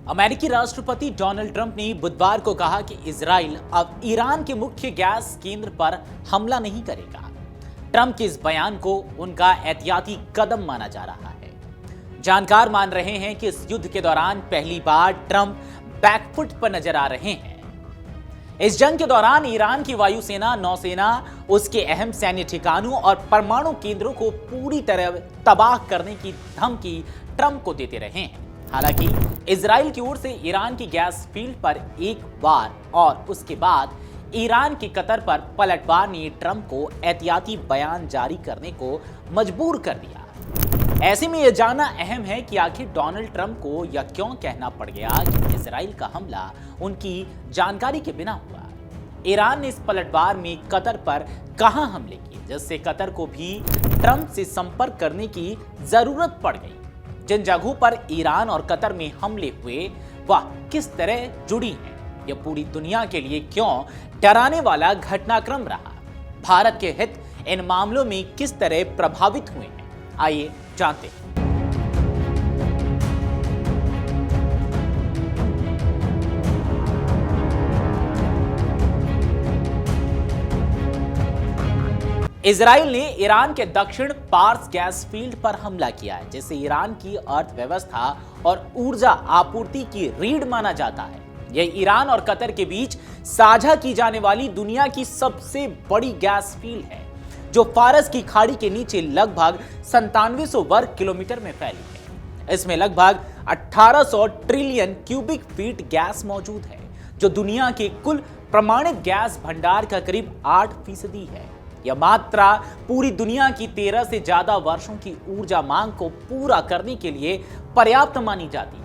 अमेरिकी राष्ट्रपति Donald Trump ने बुधवार को कहा कि इजराइल अब ईरान के मुख्य गैस केंद्र पर हमला नहीं करेगा। ट्रंप के इस बयान को उनका एहतियाती कदम माना जा रहा है। जानकार मान रहे हैं कि इस युद्ध के दौरान पहली बार ट्रंप बैकफुट पर नजर आ रहे हैं। इस जंग के दौरान ईरान की वायुसेना, नौसेना उसके अहम सैन्य ठिकानों और परमाणु केंद्रों को पूरी तरह तबाह करने की धमकी ट्रंप को देते रहे हैं। हालांकि इजराइल की ओर से ईरान की गैस फील्ड पर एक बार और उसके बाद ईरान के कतर पर पलटवार ने ट्रंप को एहतियाती बयान जारी करने को मजबूर कर दिया। ऐसे में यह जानना अहम है कि आखिर डोनाल्ड ट्रंप को यह क्यों कहना पड़ गया कि इजराइल का हमला उनकी जानकारी के बिना हुआ। ईरान ने इस पलटवार में कतर पर कहां हमले किए, जिससे कतर को भी ट्रंप से संपर्क करने की जरूरत पड़ गई। जिन जगहों पर ईरान और कतर में हमले हुए वह किस तरह जुड़ी हैं, यह पूरी दुनिया के लिए क्यों डराने वाला घटनाक्रम रहा। भारत के हित इन मामलों में किस तरह प्रभावित हुए हैं, आइए जानते हैं। इजराइल ने ईरान के दक्षिण पार्स गैस फील्ड पर हमला किया है, जिसे ईरान की अर्थव्यवस्था और ऊर्जा आपूर्ति की रीढ़ माना जाता है। यह ईरान और कतर के बीच साझा की जाने वाली दुनिया की सबसे बड़ी गैस फील्ड है, जो फारस की खाड़ी के नीचे लगभग 9700 वर्ग किलोमीटर में फैली है। इसमें लगभग 1800 ट्रिलियन क्यूबिक फीट गैस मौजूद है, जो दुनिया के कुल प्रमाणित गैस भंडार का करीब 8% है। यह मात्रा पूरी दुनिया की 13 से ज्यादा वर्षों की ऊर्जा मांग को पूरा करने के लिए पर्याप्त मानी जाती है।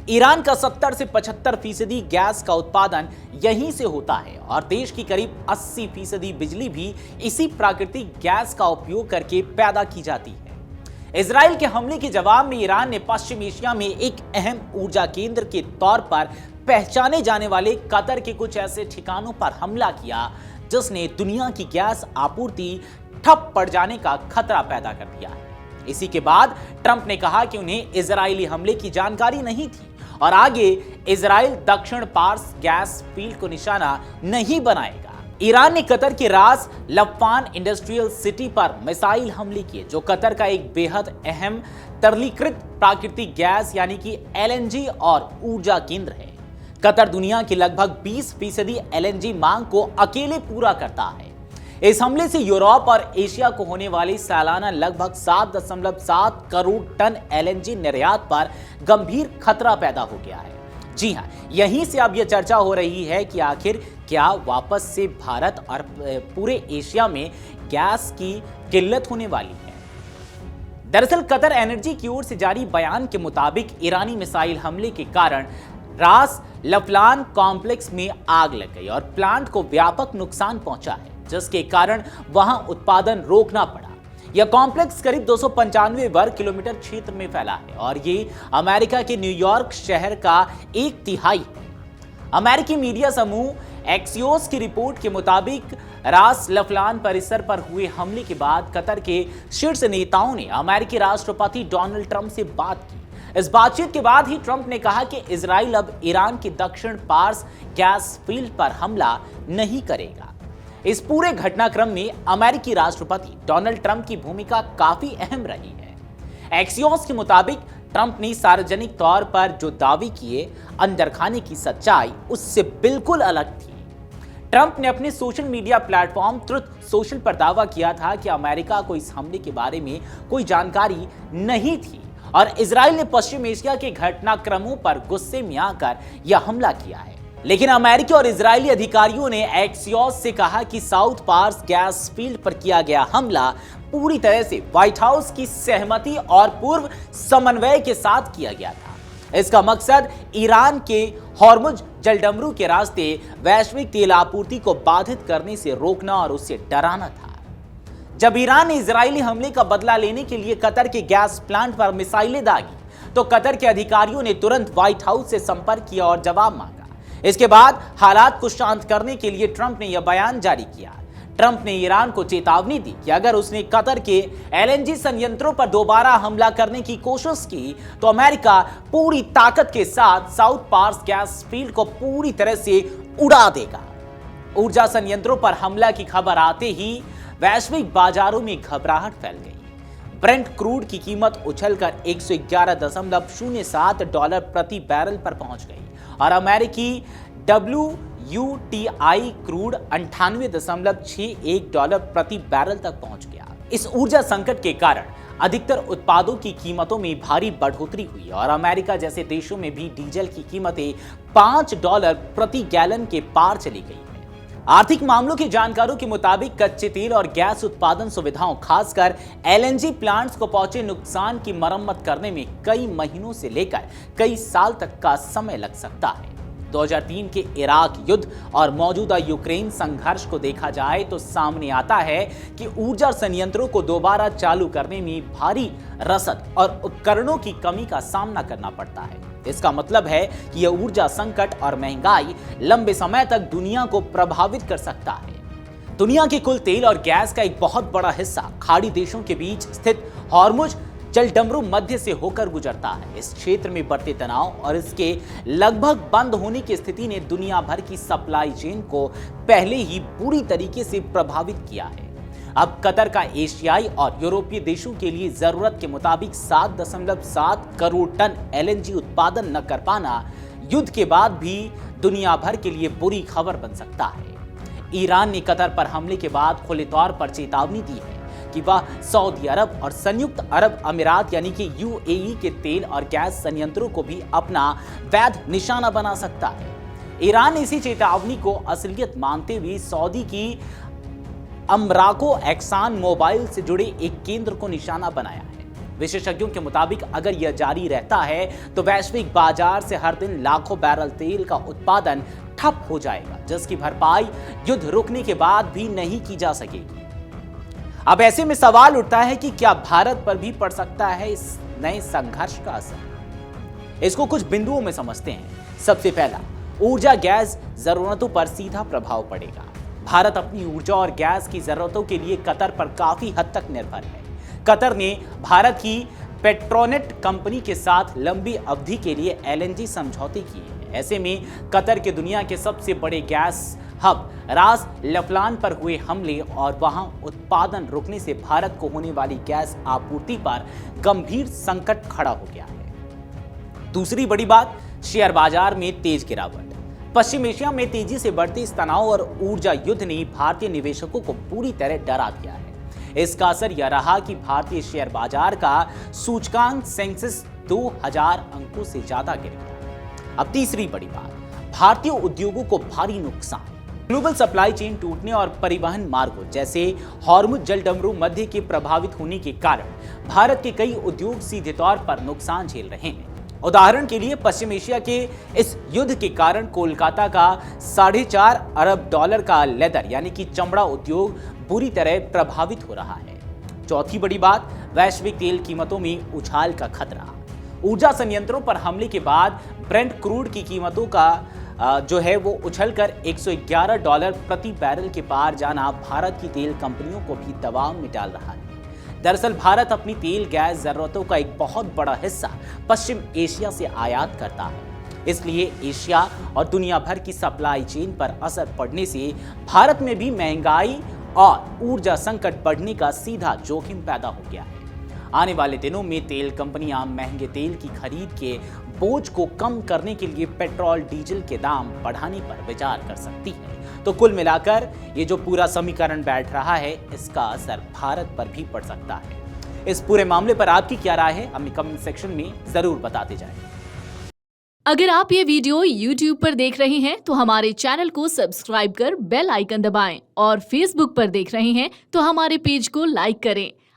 ईरान का 70 से 75% गैस का उत्पादन यहीं से होता है और देश की करीब 80% बिजली भी इसी प्राकृतिक गैस का उपयोग करके पैदा की जाती है। इजराइल के हमले के जवाब में ईरान ने पश्चिम एशिया में एक अहम ऊर्जा केंद्र के तौर पर पहचाने जाने वाले कतर के कुछ ऐसे ठिकानों पर हमला किया, जिसने दुनिया की गैस आपूर्ति ठप पड़ जाने का खतरा पैदा कर दिया है। इसी के बाद ट्रंप ने कहा कि उन्हें इजरायली हमले की जानकारी नहीं थी और आगे इजराइल दक्षिण पार्स गैस फील्ड को निशाना नहीं बनाएगा। ईरान ने कतर के रास लफान इंडस्ट्रियल सिटी पर मिसाइल हमले किए, जो कतर का एक बेहद अहम तरलीकृत प्राकृतिक गैस यानी कि LNG और ऊर्जा केंद्र है। कतर दुनिया की लगभग 20% LNG मांग को अकेले पूरा करता है। इस हमले से यूरोप और एशिया को होने वाली सालाना लगभग 7.7 करोड़ टन LNG निर्यात पर गंभीर खतरा पैदा हो गया है। जी हां, यहीं से अब यह चर्चा हो रही है कि आखिर क्या वापस से भारत और पूरे एशिया में गैस की किल्लत होने वाली है। दरअसल कतर एनर्जी की ओर से जारी बयान के मुताबिक ईरानी मिसाइल हमले के कारण रास लफलान कॉम्प्लेक्स में आग लग गई और प्लांट को व्यापक नुकसान पहुंचा है, जिसके कारण वहां उत्पादन रोकना पड़ा। यह कॉम्प्लेक्स करीब 295 वर्ग किलोमीटर क्षेत्र में फैला है और ये अमेरिका के न्यूयॉर्क शहर का 1/3 है। अमेरिकी मीडिया समूह एक्सियोस की रिपोर्ट के मुताबिक रास लफलान परिसर पर हुए हमले के बाद कतर के शीर्ष नेताओं ने अमेरिकी राष्ट्रपति डोनाल्ड ट्रंप से बात की। इस बातचीत के बाद ही ट्रंप ने कहा कि इजराइल अब ईरान की दक्षिण पार्स गैस फील्ड पर हमला नहीं करेगा। इस पूरे घटनाक्रम में अमेरिकी राष्ट्रपति डोनाल्ड ट्रंप की भूमिका काफी अहम रही है। एक्सियोस के मुताबिक ट्रंप ने सार्वजनिक तौर पर जो दावे किए, अंदर खाने की सच्चाई उससे बिल्कुल अलग थी। ट्रंप ने अपने social media platform truth social पर दावा किया था कि अमेरिका को इस हमले के बारे में कोई जानकारी नहीं थी और इजराइल ने पश्चिम एशिया के घटनाक्रमों पर गुस्से में आकर यह हमला किया है। लेकिन अमेरिकी और इजरायली अधिकारियों ने एक्सियोस से कहा कि साउथ पार्स गैस फील्ड पर किया गया हमला पूरी तरह से व्हाइट हाउस की सहमति और पूर्व समन्वय के साथ किया गया था। इसका मकसद ईरान के हॉर्मुज जलडमरू के रास्ते वैश्विक तेल आपूर्ति को बाधित करने से रोकना और उससे डराना था। जब ईरान ने इजरायली हमले का बदला लेने के लिए कतर के गैस प्लांट पर मिसाइलें दागी, तो कतर के अधिकारियों ने तुरंत व्हाइट हाउस से संपर्क किया और जवाब मांगा। इसके बाद हालात को शांत करने के लिए ट्रंप ने यह बयान जारी किया। ट्रंप ने ईरान को चेतावनी दी कि अगर उसने कतर के एलएनजी संयंत्रों पर दोबारा हमला करने की कोशिश की तो अमेरिका पूरी ताकत के साथ साउथ पार्स गैस फील्ड को पूरी तरह से उड़ा देगा। ऊर्जा संयंत्रों पर हमला की खबर आते ही वैश्विक बाजारों में घबराहट फैल गई। ब्रेंट क्रूड की कीमत उछलकर $111.07 प्रति बैरल पर पहुंच गई और अमेरिकी WTI क्रूड $98.61 प्रति बैरल तक पहुंच गया। इस ऊर्जा संकट के कारण अधिकतर उत्पादों की कीमतों में भारी बढ़ोतरी हुई और अमेरिका जैसे देशों में भी डीजल की कीमतें $5 प्रति गैलन के पार चली गई है। आर्थिक मामलों के जानकारों के मुताबिक कच्चे तेल और गैस उत्पादन सुविधाओं, खासकर एलएनजी प्लांट्स को पहुंचे नुकसान की मरम्मत करने में कई महीनों से लेकर कई साल तक का समय लग सकता है। 2003 के इराक युद्ध और मौजूदा यूक्रेन संघर्ष को देखा जाए तो सामने आता है कि ऊर्जा संयंत्रों को दोबारा चालू करने में भारी रसद और उपकरणों की कमी का सामना करना पड़ता है। इसका मतलब है कि यह ऊर्जा संकट और महंगाई लंबे समय तक दुनिया को प्रभावित कर सकता है। दुनिया के कुल तेल और गैस का एक बहुत बड़ा हिस्सा खाड़ी देशों के बीच स्थित हॉर्मुज जलडमरू मध्य से होकर गुजरता है। इस क्षेत्र में बढ़ते तनाव और इसके लगभग बंद होने की स्थिति ने दुनिया भर की सप्लाई चेन को पहले ही बुरी तरीके से प्रभावित किया है। अब कतर का एशियाई और यूरोपीय देशों के लिए जरूरत के मुताबिक 7.7 करोड़ टन एलएनजी उत्पादन न कर पाना युद्ध के बाद भी दुनिया भर के लिए बुरी खबर बन सकता है। ईरान ने कतर पर हमले के बाद खुले तौर पर चेतावनी दी है कि वह सऊदी अरब और संयुक्त अरब अमीरात यानी कि यूएई के तेल और गैस संयंत्रों को भी अपना वैध निशाना बना सकता है। ईरान ने इसी चेतावनी को असलियत मानते हुए सऊदी की अमराको एक्सान मोबाइल से जुड़े एक केंद्र को निशाना बनाया है। विशेषज्ञों के मुताबिक अगर यह जारी रहता है तो वैश्विक बाजार से हर दिन लाखों बैरल तेल का उत्पादन ठप हो जाएगा, जिसकी भरपाई युद्ध रुकने के बाद भी नहीं की जा सकेगी। अब ऐसे में सवाल उठता है कि क्या भारत पर भी पड़ सकता है इस नए संघर्ष का असर? इसको कुछ बिंदुओं में समझते हैं। सबसे पहला, ऊर्जा गैस जरूरतों पर सीधा प्रभाव पड़ेगा। भारत अपनी ऊर्जा और गैस की जरूरतों के लिए कतर पर काफी हद तक निर्भर है। कतर ने भारत की पेट्रोनेट कंपनी के साथ लंबी अवधि के लिए एलएनजी समझौते किए हैं। ऐसे में कतर के दुनिया के सबसे बड़े गैस हब रास लफलान पर हुए हमले और वहां उत्पादन रुकने से भारत को होने वाली गैस आपूर्ति पर गंभीर संकट खड़ा हो गया है। दूसरी बड़ी बात, शेयर बाजार में तेज गिरावट। पश्चिम एशिया में तेजी से बढ़ते इस तनाव और ऊर्जा युद्ध ने भारतीय निवेशकों को पूरी तरह डरा दिया है। इसका असर यह रहा कि भारतीय शेयर बाजार का सूचकांक सेंसेक्स 2000 अंकों से ज्यादा गिर गया। अब तीसरी बड़ी बात, भारतीय उद्योगों को भारी नुकसान। ग्लोबल सप्लाई चेन टूटने और परिवहन मार्गों जैसे हॉर्मुज जलडमरू मध्य के प्रभावित होने के कारण भारत के कई उद्योग सीधे तौर पर नुकसान झेल रहे हैं। उदाहरण के लिए पश्चिम एशिया के इस युद्ध के कारण कोलकाता का $4.5 अरब का लेदर यानी कि चमड़ा उद्योग बुरी तरह प्रभावित हो रहा है। चौथी बड़ी बात, वैश्विक तेल कीमतों में उछाल का खतरा। ऊर्जा संयंत्रों पर हमले के बाद ब्रेंट क्रूड की कीमतों का जो है वो उछलकर $111 प्रति बैरल के पार जाना भारत की तेल कंपनियों को भी दबाव में डाल रहा है। दरअसल भारत अपनी तेल गैस जरूरतों का एक बहुत बड़ा हिस्सा पश्चिम एशिया से आयात करता है। इसलिए एशिया और दुनिया भर की सप्लाई चेन पर असर पड़ने से भारत में भी महंगाई और ऊर्जा संकट बढ़ने का सीधा जोखिम पैदा हो गया है। आने वाले दिनों में तेल कंपनियां महंगे तेल की खरीद के बोझ को कम करने के लिए पेट्रोल डीजल के दाम बढ़ाने पर विचार कर सकती है। तो कुल मिलाकर ये जो पूरा समीकरण बैठ रहा है, इसका असर भारत पर भी पड़ सकता है। इस पूरे मामले पर आपकी क्या राय है, हमें कमेंट सेक्शन में जरूर बताते जाएं। अगर आप ये वीडियो YouTube पर देख रहे हैं तो हमारे चैनल को सब्सक्राइब कर बेल आइकन दबाएं और Facebook पर देख रहे हैं तो हमारे पेज को लाइक करें।